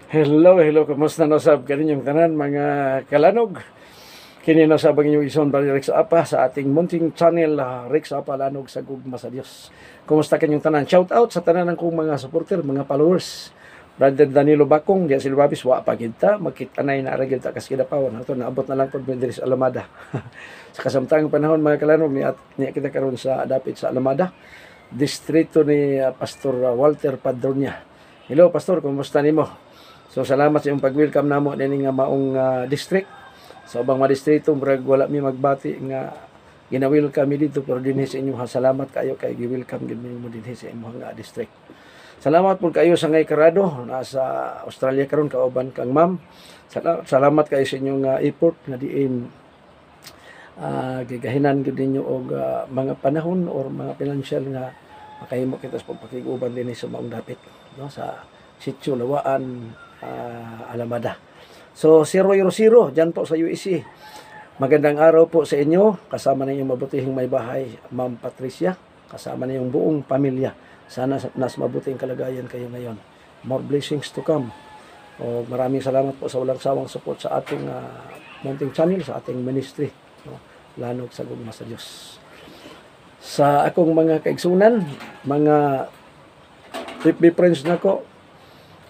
Hello, hello, kumusta na sab kaninyong tanan mga kalanog? Kini na sa inyong ison bali Rex Apa sa ating munting channel Rex Apa Lanog sa gugma sa Dios. Kumusta kanyong tanan? Shout out sa tanan ng kong mga supporter, mga followers. Brother Danilo Bakong, diya Silvabis, wa pa kita, magkitanay na aragil ta kas kidapawan. Ato naabot na lang pod diri sa Alamada. Sa kasamtang panahon mga kalanog niya kita karon sa dapit sa Alamada, distrito ni Pastor Walter Padronya. Hello Pastor, kumusta nimo? So salamat sa iyong pag-welcome namo dinhi nga maong district. Sa ubang mga distrito murag wala mi magbati nga gina-welcome mi dito pero dinhi sa inyo salamat kayo kay gi-welcome gid mo dinhi sa imong district. Salamat po kayo sa ngay karado nasa Australia karon kauban kang ma'am. Salamat kayo sa inyong effort nga diin gigahinan gid ninyo og mga panahon or mga financial nga makahimo kita sa pagpakiguban dinhi sa maong dapit no sa Sitio Lawaan, Alamada. So 000 dyan po sa UEC. Magandang araw po sa inyo. Kasama na yung mabutihing may bahay, Ma'am Patricia. Kasama na yung buong pamilya. Sana nas mabutihing kalagayan kayo ngayon. More blessings to come. O maraming salamat po sa walang sawang support sa ating munting channel, sa ating ministry. No? Lanog sa gugma sa Diyos. Sa akong mga kaigsunan, mga FB friends na ko,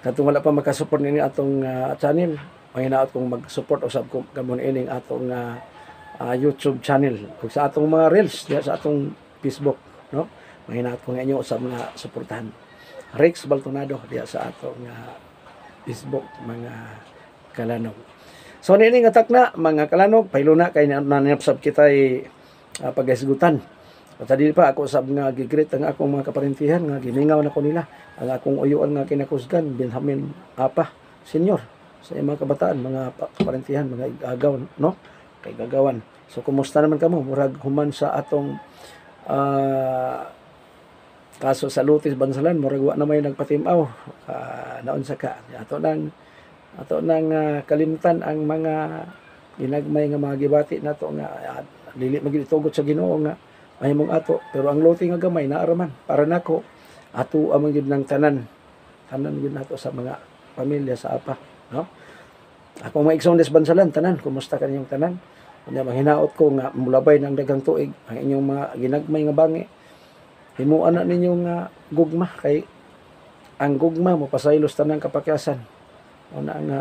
katong wala pa makasupport nini atong channel, mahinaot kong mag-support usab ko gamon ining atong YouTube channel ug sa atong mga reels diya sa atong Facebook, no? Mahinaot ko nga inyo usab nga suportahan. Rex Baltonado diya sa atong Facebook mga kalanog. So nini nga takna mga kalanog, pailuna kay nanapsab kitay pagasgutan. At dili pa ako sab nga gigreet ang akong mga kaparintihan nga giningaw na ko nila ang akong uyuan nga kinakusgan Benjamin Apa senior sa mga kabataan, mga kaparintihan, mga agaw, no? Kay gagawan. So kumusta naman kamo murag human sa atong kaso sa Lutis Bansalan murag wa na may nagpatimaw naon sa ka ato nang kalimtan ang mga ginagmay nga mga gibati nato nga dili magitugot sa Ginoo nga mahimong ato pero ang lote nga gamay naaraman para nako ato amang gid ng tanan gid nato sa mga pamilya sa Apa, no? Ako mga igsoon des Bansalan tanan, kumusta kaninyong tanan? Unya manghinaot ko nga mulabay ng dagang tuig ang inyong mga ginagmay nga bangi himuan na ninyo nga gugma kay ang gugma mo pasaylos tanang kapakyasan una nga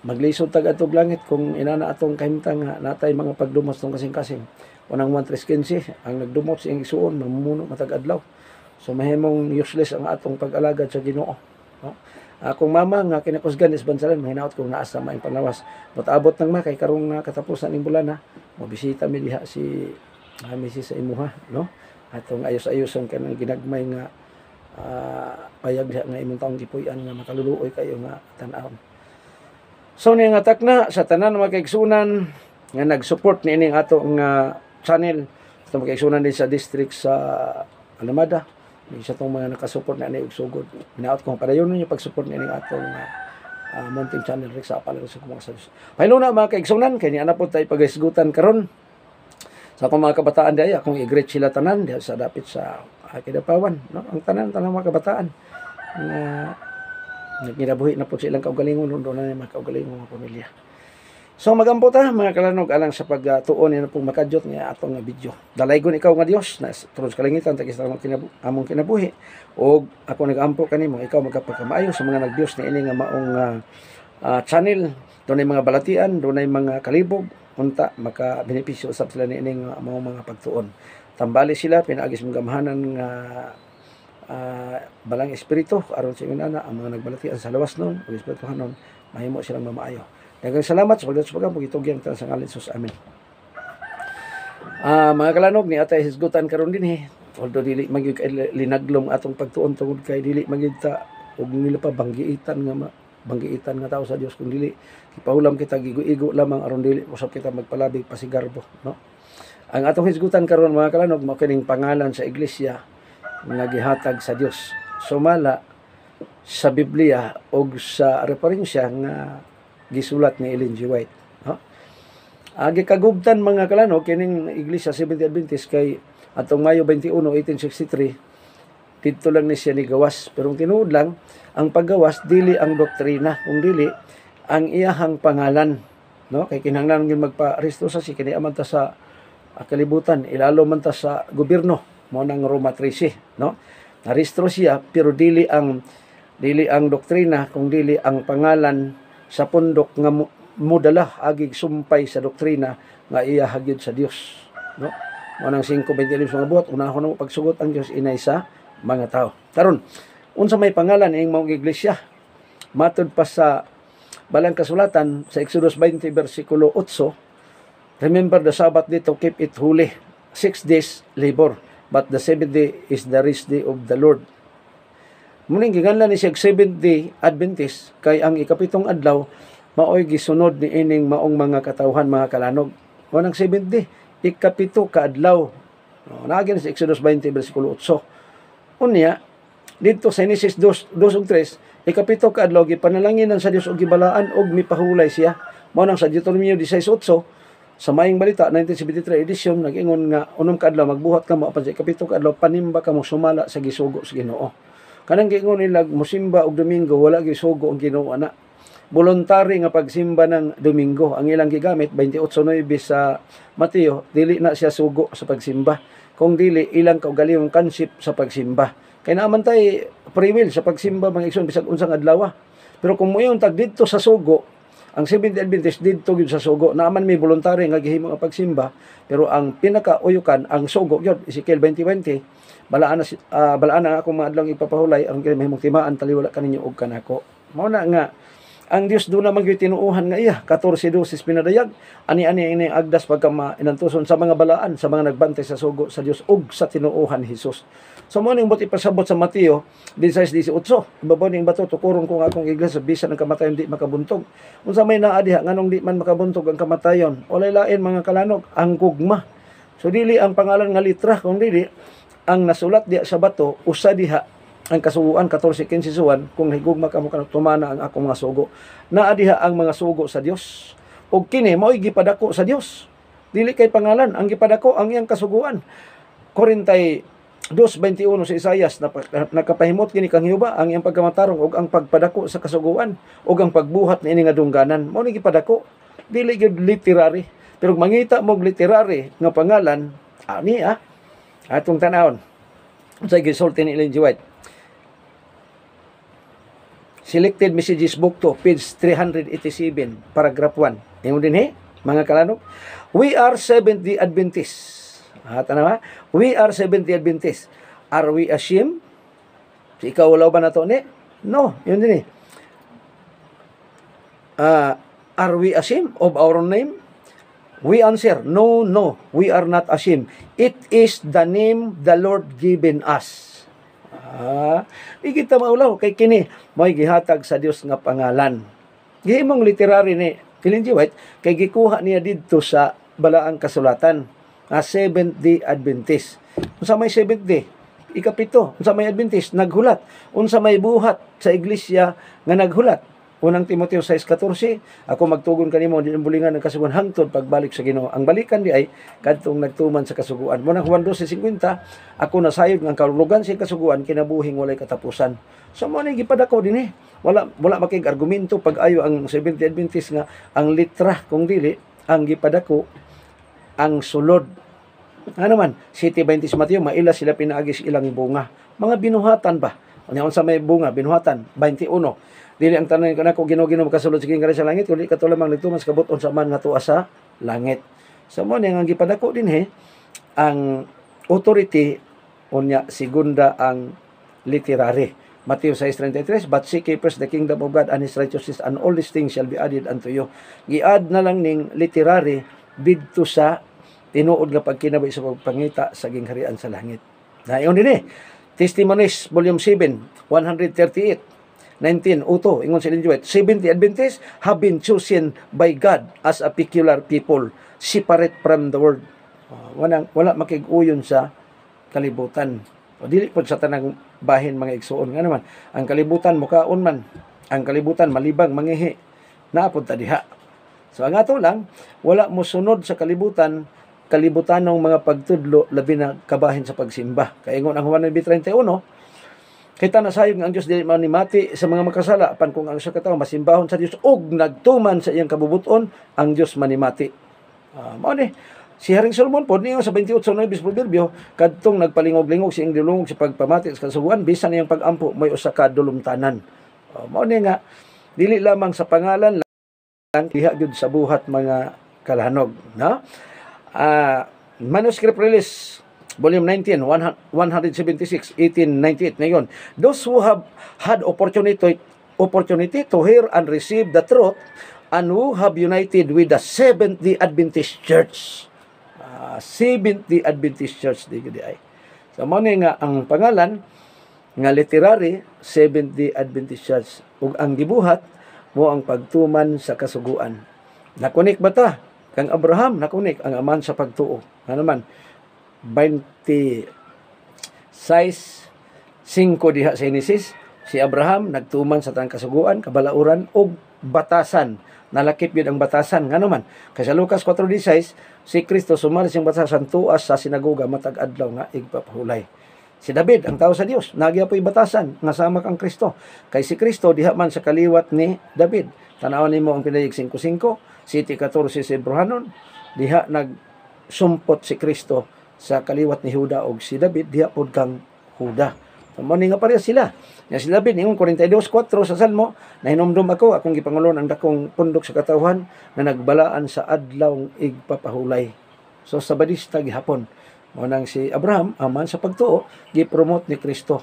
maglisod tag atog langit kung inana atong kahimtang nga natay mga pagdumos tong kasing-kasing. Unang 1315 ang nagdumot sa igsuon mamumuno matag adlaw. So mahimong useless ang atong pag-alagad sa Ginoo, no? Akong mama nga kinakusgan is Bansalan mahinaot kung naa sa maing panawas. Motabot nang kay karong katapusan ning bulan mobisita mi diha si Mrs. sa imuha, no? Atong ayos-ayoson kanang ginagmay nga payag diha nga imong taong gipuy-an nga makaluluoy kayo nga tan-awon. So ni nga takna sa tanan mga kaigsunan nga nag-support niining ato nga channel sa mga kaigsunan din sa district sa Alamada. Isa tong mga nakasupport na ni og sugod. Minaot ko padayon ninyo pag-support niining atong munting channel Rex Apa Lanog sa gugma sa Dios. Pahilo na mga kaigsunan kay ni ana pod tay pagisgutan karon sa akong mga kabataan diay akong i-greet sila tanan diha sa dapit sa Kidapawan, no? Ang tanan mga kabataan nga nagkinabuhi na po silang kaugalingon doon na mga kaugalingon mga pamilya. So magampo ta mga kalanog alang sa pagtuon ni pong makadyot nga atong video. Dalaygon ikaw nga Dios na tulos kalingitan tagis among kinabuhi og ako nagampo kanimo ikaw magkapagkamaayo sa mga nagdios ni ini nga maong channel dunay mga balatian, dunay mga kalibog unta maka benepisyo usab sila ni ini nga mga pagtuon. Tambali sila pinaagis mong gamhanan nga balang espiritu aron sa inana ang mga nagbalatian sa lawas nun ug espirituhan nun mahimo silang mamaayo. Daghang salamat sa pagdasupagam pagitugyan ta sa ngalan ni Jesus. Amen. Mga kalanog ni atay hisgutan karon dinhi although dili magyud linaglom atong pagtuon tungod kay dili magyud ta og nila pa banggiitan nga tao sa Dios kung dili ipahulam kita gigo-igo lamang aron dili usab kita magpalabig pasigarbo, no? Ang atong hisgutan karon mga kalanog mao kining pangalan sa iglesia nga gihatag sa Dios sumala sa Biblia o sa referensya nga gisulat ni Ellen G. White, no? Gikagubtan mga kalanog kining iglesia Seventh-day Adventist kay atong Mayo 21, 1863 dito lang ni siya ni gawas. Pero tinuod lang, ang paggawas dili ang doktrina, kung dili ang iyahang pangalan, no? Kay kinahanglan gyud magpa-resto sa si kini aman ta sa kalibutan, ilalo man ta sa gobyerno mo nang Roma 13, no? Narehistro siya pero dili ang doktrina, kung dili ang pangalan sa pundok nga mudala agig sumpay sa doktrina nga iya hagyod sa Dios, no? Mo nang 5:20 nga buhat, unahon na mo pagsugot ang Dios inay sa mga tao. Karon, unsa may pangalan ing maong iglesia? Matud pa sa Balang Kasulatan sa Exodus 20 versikulo 8, remember the Sabbath day to keep it holy. 6 days labor, but the 7th day is the rest day of the Lord. Muning giganlan ni siya 7th day Adventist kay ang ikapitong adlaw maoy gisunod ni ining maong mga katawhan, mga kalanog. O nang 7th day, ikapito ka adlaw. Naagin sa Exodus 20 versikulo 8. Unya, dito sa Genesis 2 ug 3, ikapito ka adlaw gipanalanginan sa Dios og gibalaan og mipahulay siya. Mao nang sa Deuteronomio 16:8 sa Maayong Balita 1973 edition nag-ingon nga unom ka adlaw magbuhat ka mo apan sa ikapito ka adlaw panimba ka mo sumala sa gisugo sa Ginoo. Kanang giingon nila mosimba og Domingo wala gisugo ang Ginoo ana. Voluntary nga pagsimba ng Domingo ang ilang gigamit 28:9 sa Mateo, dili na siya sugo sa pagsimba. Kung dili ilang kaugalingong kansip sa pagsimba. Kay naaman tay free will sa pagsimba mga igsoon bisag unsang adlaw. Pero kung moyon tag didto sa sugo, ang Seventh-day Adventist didto gyud sa sugo, naaman may voluntary nga gihimo nga pagsimba, pero ang pinakauyukan ang sugo gyud. Ezekiel 20:20, balaan na ako mga adlaw ipapahulay ang mahimong timaan taliwala kaninyo og kanako. Mao na nga ang Dios do na magyud tinuuhan nga iya 14:12 pinadayag ani-ani ini agdas pagka inantuson sa mga balaan sa mga nagbantay sa sugo sa Dios ug sa tinuuhan Hesus. So mo ning buti pasabot sa Mateo 16:18, ibabaw ning bato tukuron ko nga akong iglesia bisan ang kamatayon di makabuntog. Unsa may naa diha nganong di man makabuntog ang kamatayon? Walay lain mga kalanog, ang gugma. So dili ang pangalan nga litra, kung dili ang nasulat diha sa bato usa diha ang kasuguan 14:15 suwan kung higugma kamo kanang tumana ang akong mga sugo. Naa diha ang mga sugo sa Dios. Ug kini mao'y gipadako sa Dios. Dili kay pangalan, ang gipadako ang iyang kasuguan. 42:21 sa Isaias nakapahimot kini kang Hiuba ang iyang pagkamatarong ug ang pagpadako sa kasuguan ug ang pagbuhat niini nga dungganan. Mao ni gipadako. Dili gyud literary. Pero mangita mo literary nga pangalan ani atong tan-awon. Sa gisulti ni Ellen G. White. Selected Messages Book 2, page 387, paragraph 1. Ingon din mga kalanog. We are Seventh-day Adventists. Tanawa, we are Seventh-day Adventists. Are we ashamed? So, ikaw wala ba na to ni? No, yun din are we ashamed of our name? We answer, no, we are not ashamed. It is the name the Lord given us. Di kita maulaw kay kini may gihatag sa Dios nga pangalan. Gihimong literary ni Ellen G. White kay gikuha niya didto sa Balaang Kasulatan nga Seventh-day Adventist. Unsa may Seventh Day? Ikapito. Unsa may Adventist? Naghulat. Unsa may buhat sa iglesia nga naghulat? Unang Timoteo 6:14, ako magtugon kanimo di bulingan ng kasuguan hangtod pagbalik sa Ginoo. Ang balikan di ay kadtong nagtuman sa kasuguan. Munang Juan 12:50, ako nasayod nga kahulugan sa kasuguan kinabuhing walay katapusan. So mo ni gipadako dinhi. Wala makig argumento pag ayo ang Seventh-day Adventist nga ang litra, kung dili ang gipadako ang sulod. Ano man, City 20 Mateo maila sila pinaagi sa ilang bunga. Mga binuhatan ba? Unsa may bunga binuhatan 21. Dili ang tanan kanako Ginoo makasulod sige sa langit kundi kato lamang nagtuman sa kabuton sa man nga tuwa sa langit. Sa mo ni ang gipadako din ang authority unya segunda ang literary. Matthew 6:33, but seek ye first the kingdom of God and His righteousness, and all these things shall be added unto you. Gi-add na lang ning literary didto sa tinuod nga pagkinabay sa pagpangita sa gingharian sa langit. Dayon din Testimonies, Volume 7, 138. 19, uto, ingon si Ellen G. White, Seventh-day Adventists have been chosen by God as a peculiar people, separate from the world. Wala makig-uyon sa kalibutan. O dili po sa tanang bahin mga igsuon. Nga naman, ang kalibutan mukaon man, ang kalibutan malibang mangihi, naapod ta diha. So ang ato lang, wala mo sunod sa kalibutanong mga pagtudlo labi na kabahin sa pagsimba. Kaya ingon ang Juan 9:31, Kita nasayog nga ang Dios dili manimati sa mga makasala apan kung ang usa ka tawo masimbahon sa Dios ug nagtuman sa iyang kabubuton, ang Dios manimati. Mao ni si Haring Solomon po niyo sa 28:9 proverbio kadtong nagpalingog-lingog si dulungog sa pagpamati sa kasuguan bisan iyang pag-ampo may usa ka dulumtanan. Mao ni nga dili lamang sa pangalan lang diha gyud sa buhat mga kalanog, no? Manuscript release Volume 19, 176, 1898. Ngayon, those who have had opportunity to hear and receive the truth and who have united with the Seventh-day Adventist Church. Seventh-day Adventist Church, di ay. So, muna nga ang pangalan, nga literary, Seventh-day Adventist Church. Ug ang gibuhat, mo ang pagtuman sa kasuguan. Nakunik ba ta? Kang Abraham, nakunik ang aman sa pagtuo. Ano naman? 26:5 diha sa Genesis, si Abraham nagtuman sa tanang kasuguan, kabalauran ug batasan. Nalakip yun ang batasan. Nga naman, kay sa Lucas 4:16, si Kristo sumali siyang batasan tuas sa sinagoga matag adlaw nga igpapahulay. Si David, ang tao sa Dios, nagyapoy batasan nga sama kang Kristo. Kay si Kristo diha man sa kaliwat ni David. Tanawan nimo ang pinayig 5:5, City 14 sa Hebrehanon, diha nagsumpot si Kristo sa kaliwat ni Huda og si David diha pod kang Huda. Mao nga pareha sila. Nga si David ingon 42:4 sa Salmo, nahinumdum ako akong gipangulon ang dakong pundok sa katawhan na nagbalaan sa adlaw igpapahulay. So sa badista gihapon mo nang si Abraham aman sa pagtuo gipromote ni Kristo.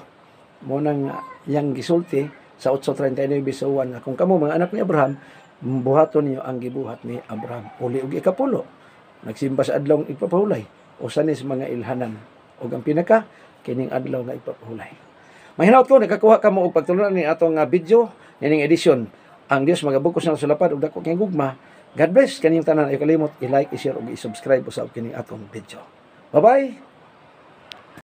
Mo nang yang gisulti sa 8:39 sa uwan kung kamo mga anak ni Abraham buhaton niyo ang gibuhat ni Abraham. Uli og ikapulo nagsimba sa adlaw igpapahulay. Usa ni sa mga ilhanan ug ang pinaka kining adlaw nga ipapahulay. Mahinaot ko nakakuha ka mo og pagtulunan ni atong video nining edisyon. Ang Dios magabukos ng sulapad ug dako kay gugma. God bless kaning tanan. Ay kalimot i-like, i-share ug i-subscribe sa kining atong video. Bye-bye.